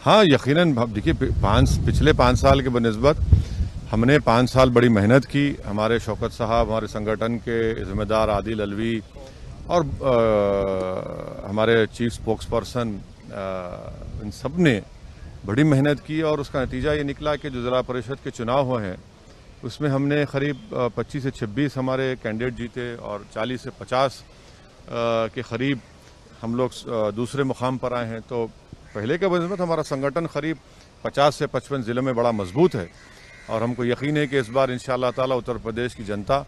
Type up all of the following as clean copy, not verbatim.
हाँ, यकीनन। देखिए, पिछले 5 साल के बनिस्बत हमने 5 साल बड़ी मेहनत की। हमारे शौकत साहब, हमारे संगठन के ज़िम्मेदार आदिल अलवी और हमारे चीफ स्पोक्स पर्सन, इन सब ने बड़ी मेहनत की और उसका नतीजा ये निकला कि जो ज़िला परिषद के चुनाव हुए हैं उसमें हमने करीब 25 से 26 हमारे कैंडिडेट जीते और 40 से 50 के करीब हम लोग दूसरे मुकाम पर आए हैं। तो पहले के बनिस्बत हमारा संगठन करीब 50 से 55 ज़िलों में बड़ा मजबूत है और हमको यकीन है कि इस बार इंशाअल्लाह ताला उत्तर प्रदेश की जनता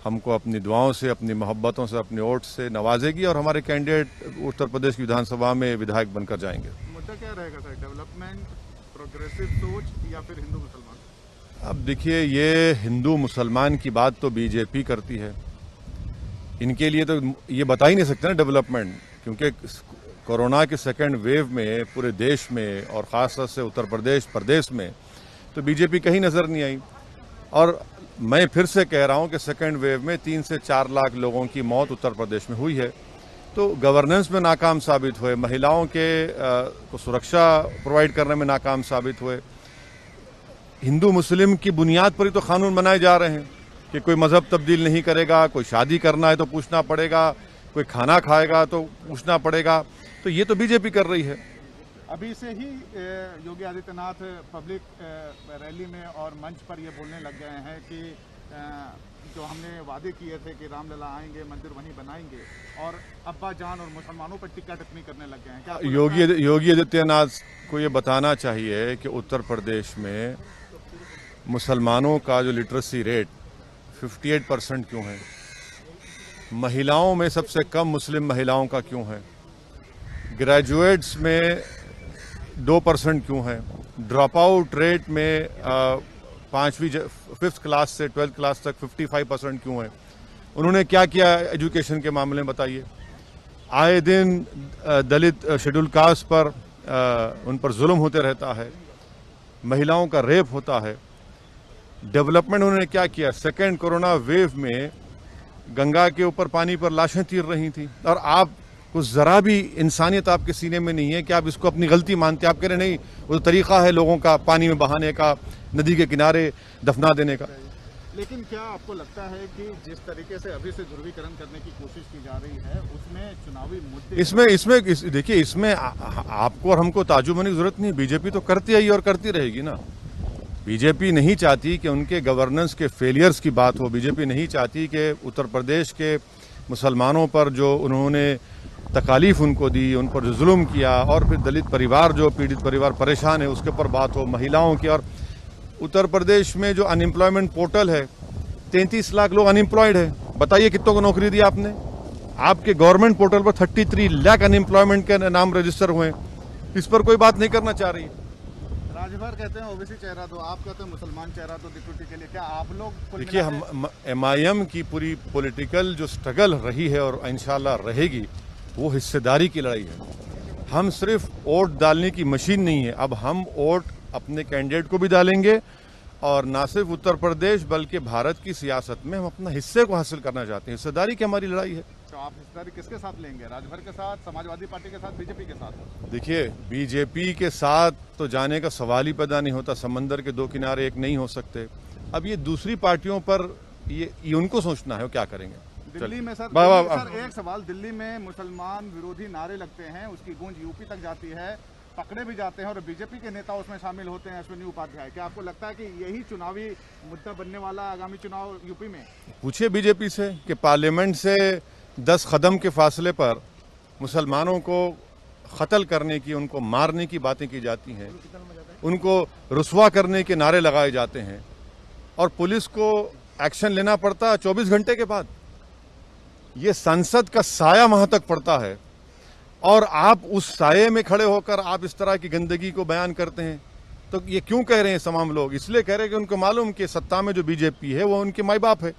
हमको अपनी दुआओं से, अपनी मोहब्बतों से, अपने वोट से नवाजेगी और हमारे कैंडिडेट उत्तर प्रदेश की विधानसभा में विधायक बनकर जाएंगे। मुद्दा क्या रहेगा सर, डेवलपमेंट, प्रोग्रेसिव सोच या फिर हिंदू मुसलमान? अब देखिए, ये हिंदू मुसलमान की बात तो बीजेपी करती है। इनके लिए तो ये बता ही नहीं सकते ना डेवलपमेंट, क्योंकि कोरोना के सेकेंड वेव में पूरे देश में और ख़ासतौर से उत्तर प्रदेश में तो बीजेपी कहीं नज़र नहीं आई। और मैं फिर से कह रहा हूं कि सेकेंड वेव में 3 से 4 लाख लोगों की मौत उत्तर प्रदेश में हुई है। तो गवर्नेंस में नाकाम साबित हुए, महिलाओं के को सुरक्षा प्रोवाइड करने में नाकाम साबित हुए। हिंदू मुस्लिम की बुनियाद पर ही तो कानून बनाए जा रहे हैं कि कोई मजहब तब्दील नहीं करेगा, कोई शादी करना है तो पूछना पड़ेगा, कोई खाना खाएगा तो पूछना पड़ेगा। तो ये तो बीजेपी कर रही है। अभी से ही योगी आदित्यनाथ पब्लिक रैली में और मंच पर ये बोलने लग गए हैं कि जो हमने वादे किए थे कि रामलला आएंगे, मंदिर वहीं बनाएंगे, और अब्बा जान और मुसलमानों पर टिक्का टिप्पणी करने लग गए हैं। क्या योगी आदित्यनाथ को ये बताना चाहिए कि उत्तर प्रदेश में मुसलमानों का जो लिटरेसी रेट 58% क्यों है, महिलाओं में सबसे कम मुस्लिम महिलाओं का क्यों है, ग्रेजुएट्स में 2% क्यों है, ड्रॉप आउट रेट में 5th क्लास से 12th क्लास तक 55% क्यों है। उन्होंने क्या किया एजुकेशन के मामले में बताइए। आए दिन दलित शेड्यूल कास्ट पर उन पर जुल्म होते रहता है, महिलाओं का रेप होता है। डेवलपमेंट उन्होंने क्या किया, सेकेंड कोरोना वेव में गंगा के ऊपर पानी पर लाशें तीर रही थी और आप कुछ जरा भी इंसानियत आपके सीने में नहीं है कि आप इसको अपनी गलती मानते हैं। आप कह रहे नहीं, वो तरीका है लोगों का पानी में बहाने का, नदी के किनारे दफना देने का। लेकिन क्या आपको लगता है कि जिस तरीके से अभी से ध्रुवीकरण करने की कोशिश की जा रही है उसमें चुनावी मुद्दे देखिए, इसमें आपको और हमको ताज्जुब होने की जरूरत नहीं। बीजेपी तो करती आई और करती रहेगी ना। बीजेपी नहीं चाहती कि उनके गवर्नेंस के फेलियर्स की बात हो। बीजेपी नहीं चाहती कि उत्तर प्रदेश के मुसलमानों पर जो उन्होंने तकालीफ उनको दी, उन पर जो जुल्म किया, और फिर दलित परिवार जो पीड़ित परिवार परेशान है उसके ऊपर बात हो, महिलाओं की। और उत्तर प्रदेश में जो अनएम्प्लॉयमेंट पोर्टल है, 33 लाख लोग अनएम्प्लॉयड है। बताइए कितनों को नौकरी दी आपने। आपके गवर्नमेंट पोर्टल पर 33 लाख अनएम्प्लॉयमेंट के नाम रजिस्टर हुए, इस पर कोई बात नहीं करना चाह रही। राजभर कहते हैं ओबीसी चेहरा दो, आप कहते हैं मुसलमान चेहरा दो डिप्यूटी के लिए। क्या आप लोग देखिए, हम MIM की पूरी पॉलिटिकल जो स्ट्रगल रही है और इंशाल्लाह रहेगी, वो हिस्सेदारी की लड़ाई है। हम सिर्फ वोट डालने की मशीन नहीं है, अब हम वोट अपने कैंडिडेट को भी डालेंगे और ना सिर्फ उत्तर प्रदेश बल्कि भारत की सियासत में हम अपना हिस्से को हासिल करना चाहते हैं। हिस्सेदारी की हमारी लड़ाई है। तो आप हिस्सेदारी किसके साथ लेंगे, राजभर के साथ, समाजवादी पार्टी के साथ, बीजेपी के साथ? देखिए, बीजेपी के साथ तो जाने का सवाल ही पैदा नहीं होता। समंदर के दो किनारे एक नहीं हो सकते। अब ये दूसरी पार्टियों पर ये उनको सोचना है वो क्या करेंगे। दिल्ली में सर एक सवाल, दिल्ली में मुसलमान विरोधी नारे लगते हैं, उसकी गूंज यूपी तक जाती है, पकड़े भी जाते हैं और बीजेपी के नेता उसमें शामिल होते हैं, अश्विनी उपाध्याय। क्या आपको लगता है कि यही चुनावी मुद्दा बनने वाला आगामी चुनाव यूपी में? पूछिए बीजेपी से कि पार्लियामेंट से 10 कदम के फासले पर मुसलमानों को कत्ल करने की, उनको मारने की बातें की जाती हैं, उनको रुस्वा करने के नारे लगाए जाते हैं और पुलिस को एक्शन लेना पड़ता है 24 घंटे के बाद। ये संसद का साया वहां तक पड़ता है और आप उस साये में खड़े होकर आप इस तरह की गंदगी को बयान करते हैं। तो ये क्यों कह रहे हैं तमाम लोग? इसलिए कह रहे हैं कि उनको मालूम कि सत्ता में जो बीजेपी है वो उनके माई बाप है।